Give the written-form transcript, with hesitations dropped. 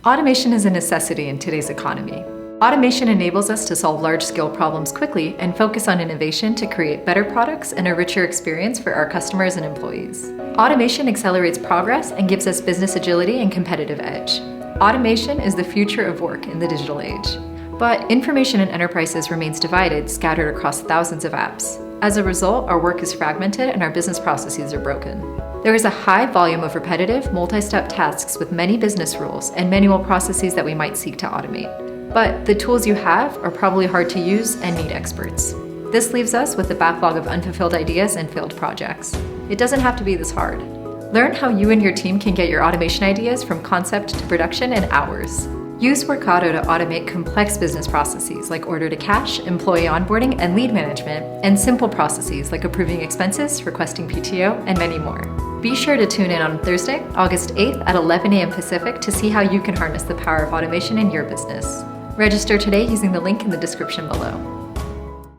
Automation is a necessity in today's economy. Automation enables us to solve large-scale problems quickly and focus on innovation to create better products and a richer experience for our customers and employees. Automation accelerates progress and gives us business agility and competitive edge. Automation is the future of work in the digital age. But information in enterprises remains divided, scattered across thousands of apps. As a result, our work is fragmented and our business processes are broken. There is a high volume of repetitive, multi-step tasks with many business rules and manual processes that we might seek to automate. But the tools you have are probably hard to use and need experts. This leaves us with a backlog of unfulfilled ideas and failed projects. It doesn't have to be this hard. Learn how you and your team can get your automation ideas from concept to production in hours. Use Workato to automate complex business processes like order to cash, employee onboarding, and lead management, and simple processes like approving expenses, requesting PTO, and many more. Be sure to tune in on Thursday, August 8th at 11 a.m. Pacific to see how you can harness the power of automation in your business. Register today using the link in the description below.